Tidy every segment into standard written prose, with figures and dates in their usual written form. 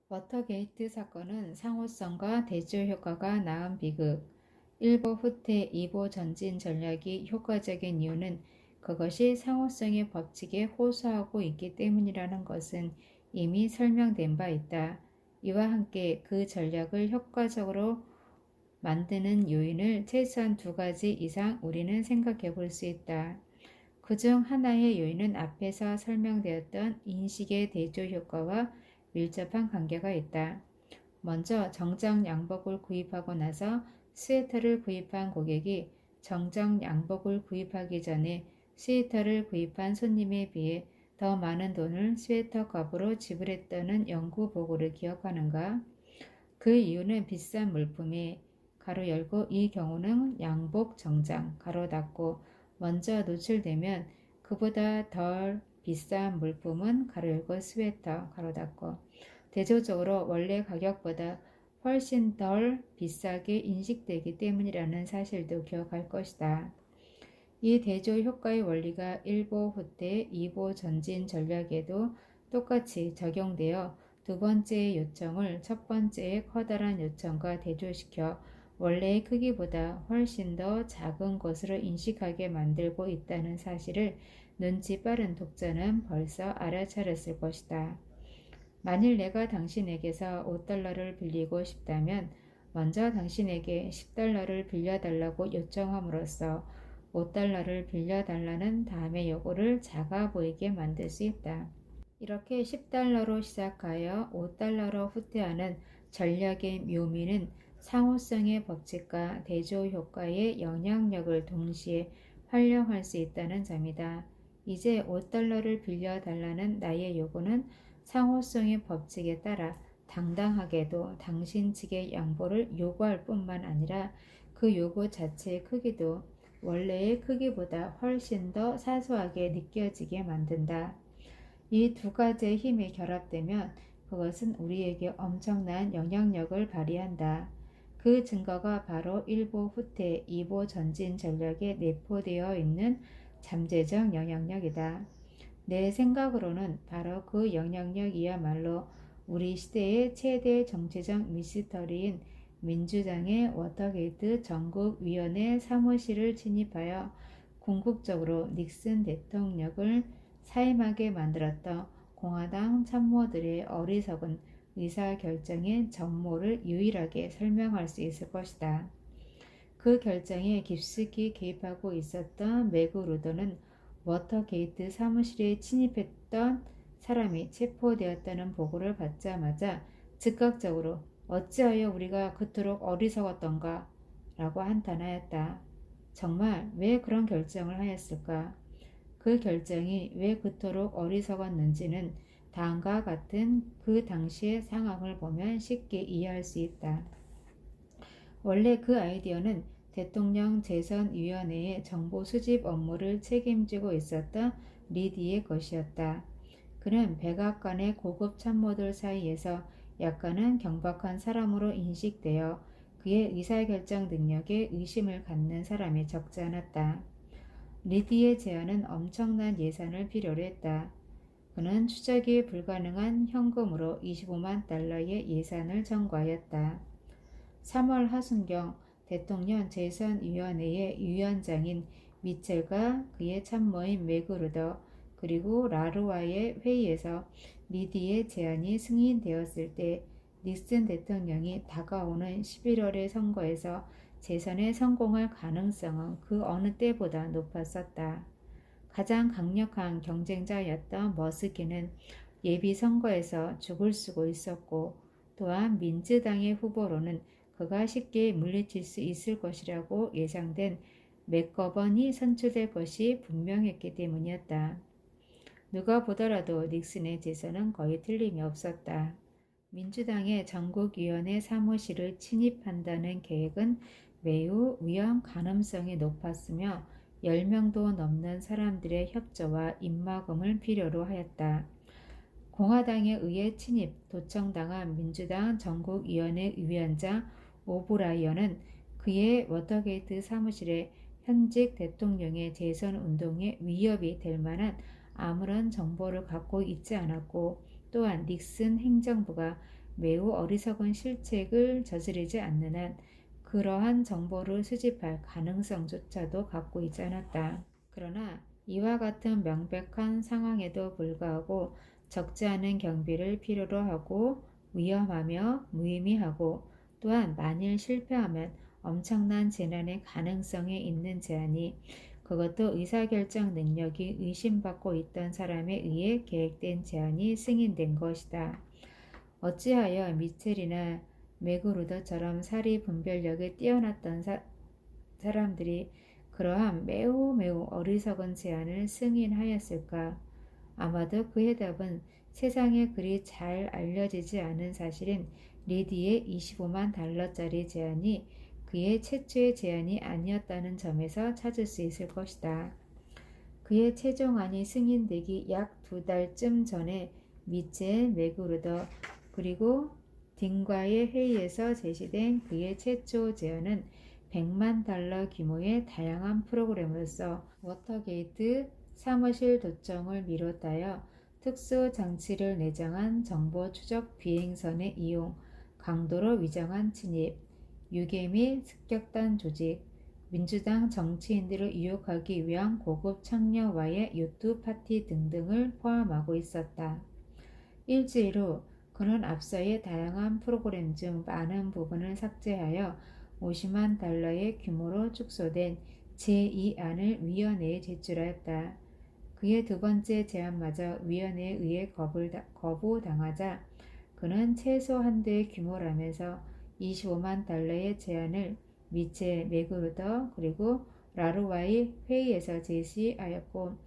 워터게이트 사건은 상호성과 대조 효과가 낳은 비극. 1보 후퇴 2보 전진 전략이 효과적인 이유는 그것이 상호성의 법칙에 호소하고 있기 때문이라는 것은 이미 설명된 바 있다. 이와 함께 그 전략을 효과적으로 만드는 요인을 최소한 2가지 이상 우리는 생각해 볼 수 있다. 그중 하나의 요인은 앞에서 설명되었던 인식의 대조 효과와 밀접한 관계가 있다. 먼저 정장 양복을 구입하고 나서 스웨터를 구입한 고객이 정장 양복을 구입하기 전에 스웨터를 구입한 손님에 비해 더 많은 돈을 스웨터 값으로 지불했다는 연구 보고를 기억하는가? 그 이유는 비싼 물품이 가로 열고 이 경우는 양복 정장 가로 닫고 먼저 노출되면 그보다 덜 비싼 물품은 가로 열고 스웨터 가로 닫고 대조적으로 원래 가격보다 훨씬 덜 비싸게 인식되기 때문이라는 사실도 기억할 것이다. 이 대조 효과의 원리가 1보 후퇴, 2보 전진 전략에도 똑같이 적용되어 두 번째의 요청을 첫 번째의 커다란 요청과 대조시켜 원래의 크기보다 훨씬 더 작은 것으로 인식하게 만들고 있다는 사실을 눈치 빠른 독자는 벌써 알아차렸을 것이다. 만일 내가 당신에게서 5달러를 빌리고 싶다면 먼저 당신에게 10달러를 빌려달라고 요청함으로써 5달러를 빌려달라는 다음의 요구를 작아 보이게 만들 수 있다. 이렇게 10달러로 시작하여 5달러로 후퇴하는 전략의 묘미는 상호성의 법칙과 대조 효과의 영향력을 동시에 활용할 수 있다는 점이다. 이제 5달러를 빌려달라는 나의 요구는 상호성의 법칙에 따라 당당하게도 당신 측의 양보를 요구할 뿐만 아니라 그 요구 자체의 크기도 원래의 크기보다 훨씬 더 사소하게 느껴지게 만든다. 이 2가지의 힘이 결합되면 그것은 우리에게 엄청난 영향력을 발휘한다. 그 증거가 바로 1보 후퇴, 2보 전진 전략에 내포되어 있는 잠재적 영향력이다. 내 생각으로는 바로 그 영향력이야말로 우리 시대의 최대 정치적 미스터리인 민주당의 워터게이트 전국위원회 사무실을 침입하여 궁극적으로 닉슨 대통령을 사임하게 만들었던 공화당 참모들의 어리석은 의사결정의 전모를 유일하게 설명할 수 있을 것이다. 그 결정에 깊숙이 개입하고 있었던 매그 루더는 워터게이트 사무실에 침입했던 사람이 체포되었다는 보고를 받자마자 즉각적으로 어찌하여 우리가 그토록 어리석었던가 라고 한탄하였다. 정말 왜 그런 결정을 하였을까? 그 결정이 왜 그토록 어리석었는지는 다음과 같은 그 당시의 상황을 보면 쉽게 이해할 수 있다. 원래 그 아이디어는 대통령 재선위원회의 정보 수집 업무를 책임지고 있었던 리디의 것이었다. 그는 백악관의 고급 참모들 사이에서 약간은 경박한 사람으로 인식되어 그의 의사결정 능력에 의심을 갖는 사람이 적지 않았다. 리디의 제안은 엄청난 예산을 필요로 했다. 그는 추적이 불가능한 현금으로 25만 달러의 예산을 청구하였다. 3월 하순경 대통령 재선위원회의 위원장인 미첼과 그의 참모인 매그루더 그리고 라루와의 회의에서 리디의 제안이 승인되었을 때 닉슨 대통령이 다가오는 11월의 선거에서 재선에 성공할 가능성은 그 어느 때보다 높았었다. 가장 강력한 경쟁자였던 머스키는 예비 선거에서 죽을 쓰고 있었고 또한 민주당의 후보로는 그가 쉽게 물리칠 수 있을 것이라고 예상된 맥거번이 선출될 것이 분명했기 때문이었다. 누가 보더라도 닉슨의 재선은 거의 틀림이 없었다. 민주당의 전국위원회 사무실을 침입한다는 계획은 매우 위험 가능성이 높았으며 10명도 넘는 사람들의 협조와 입막음을 필요로 하였다. 공화당에 의해 침입 도청당한 민주당 전국위원회 위원장 오브라이언은 그의 워터게이트 사무실에 현직 대통령의 재선 운동에 위협이 될 만한 아무런 정보를 갖고 있지 않았고 또한 닉슨 행정부가 매우 어리석은 실책을 저지르지 않는 한 그러한 정보를 수집할 가능성조차도 갖고 있지 않았다. 그러나 이와 같은 명백한 상황에도 불구하고 적지 않은 경비를 필요로 하고 위험하며 무의미하고 또한 만일 실패하면 엄청난 재난의 가능성이 있는 제안이 그것도 의사결정 능력이 의심받고 있던 사람에 의해 계획된 제안이 승인된 것이다. 어찌하여 미첼이나 맥그루더처럼 사리 분별력이 뛰어났던 사람들이 그러한 매우 어리석은 제안을 승인하였을까? 아마도 그 해답은 세상에 그리 잘 알려지지 않은 사실인 리디의 25만 달러짜리 제안이 그의 최초의 제안이 아니었다는 점에서 찾을 수 있을 것이다. 그의 최종안이 승인되기 약 2달쯤 전에 미첼, 맥그루더 그리고 딘과의 회의에서 제시된 그의 최초 제안은 100만 달러 규모의 다양한 프로그램으로서 워터게이트 사무실 도청을 비롯하여 특수 장치를 내장한 정보 추적 비행선의 이용, 강도로 위장한 침입, 유괴 및 습격단 조직, 민주당 정치인들을 유혹하기 위한 고급 창녀와의 요트 파티 등등을 포함하고 있었다. 일주일 후 그는 앞서의 다양한 프로그램 중 많은 부분을 삭제하여 50만 달러의 규모로 축소된 제2안을 위원회에 제출하였다. 그의 두 번째 제안마저 위원회에 의해 거부당하자 그는 최소한도의 규모라면서 25만 달러의 제안을 미첼, 맥그루더 그리고 라루와의 회의에서 제시하였고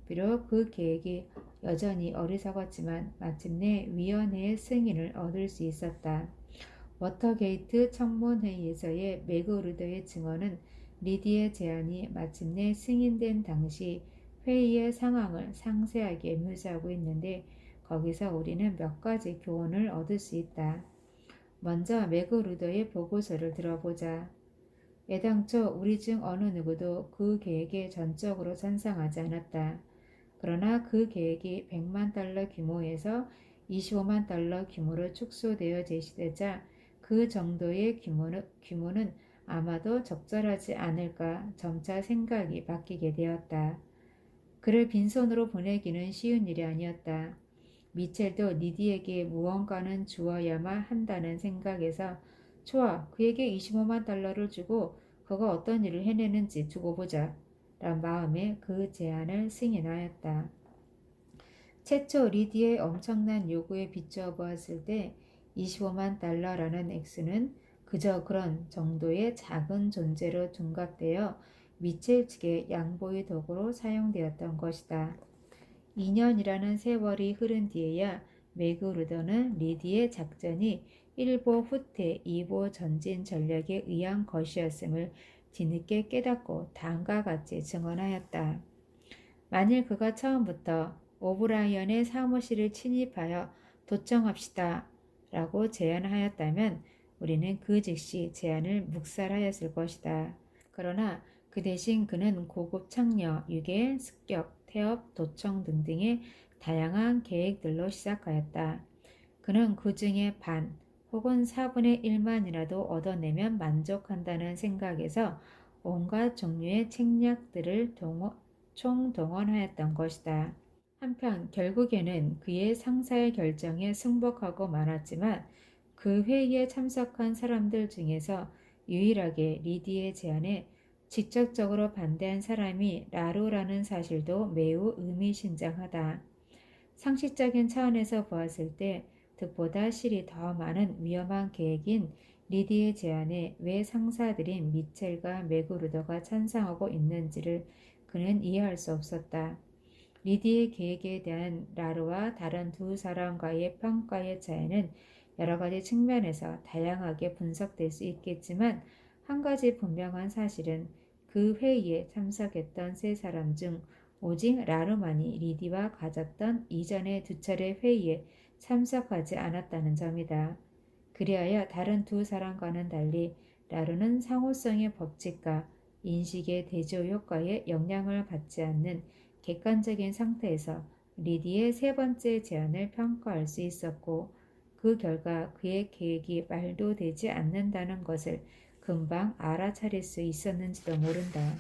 비록 그 계획이 여전히 어리석었지만 마침내 위원회의 승인을 얻을 수 있었다. 워터게이트 청문회의에서의 맥그루더의 증언은 리디의 제안이 마침내 승인된 당시 회의의 상황을 상세하게 묘사하고 있는데 거기서 우리는 몇 가지 교훈을 얻을 수 있다. 먼저 맥그루더의 보고서를 들어보자. 애당초 우리 중 어느 누구도 그 계획에 전적으로 찬성하지 않았다. 그러나 그 계획이 100만 달러 규모에서 25만 달러 규모로 축소되어 제시되자 그 정도의 규모는 아마도 적절하지 않을까 점차 생각이 바뀌게 되었다. 그를 빈손으로 보내기는 쉬운 일이 아니었다. 미첼도 리디에게 무언가는 주어야만 한다는 생각에서 좋아, 그에게 25만 달러를 주고 그가 어떤 일을 해내는지 두고 보자 란 마음에 그 제안을 승인하였다. 최초 리디의 엄청난 요구에 비추어 보았을 때 25만 달러라는 액수는 그저 그런 정도의 작은 존재로 둔갑되어 미첼 측의 양보의 도구로 사용되었던 것이다. 2년이라는 세월이 흐른 뒤에야 맥그루더는 리디의 작전이 일보 후퇴, 이보 전진 전략에 의한 것이었음을 뒤늦게 깨닫고 다음과 같이 증언하였다. 만일 그가 처음부터 오브라이언의 사무실을 침입하여 도청합시다 라고 제안하였다면 우리는 그 즉시 제안을 묵살하였을 것이다. 그러나 그 대신 그는 고급 창녀, 유괴, 습격, 태업, 도청 등등의 다양한 계획들로 시작하였다. 그는 그 중에 반 혹은 4분의 1만이라도 얻어내면 만족한다는 생각에서 온갖 종류의 책략들을 총동원하였던 것이다. 한편 결국에는 그의 상사의 결정에 승복하고 말았지만 그 회의에 참석한 사람들 중에서 유일하게 리디의 제안에 직접적으로 반대한 사람이 라루라는 사실도 매우 의미심장하다. 상식적인 차원에서 보았을 때 득보다 실이 더 많은 위험한 계획인 리디의 제안에 왜 상사들인 미첼과 맥그루더가 찬성하고 있는지를 그는 이해할 수 없었다. 리디의 계획에 대한 라루와 다른 두 사람과의 평가의 차이는 여러 가지 측면에서 다양하게 분석될 수 있겠지만 한 가지 분명한 사실은 그 회의에 참석했던 세 사람 중 오직 라루만이 리디와 가졌던 이전의 두 차례 회의에 참석하지 않았다는 점이다. 그리하여 다른 두 사람과는 달리 라루는 상호성의 법칙과 인식의 대조 효과에 영향을 받지 않는 객관적인 상태에서 리디의 세 번째 제안을 평가할 수 있었고 그 결과 그의 계획이 말도 되지 않는다는 것을 금방 알아차릴 수 있었는지도 모른다.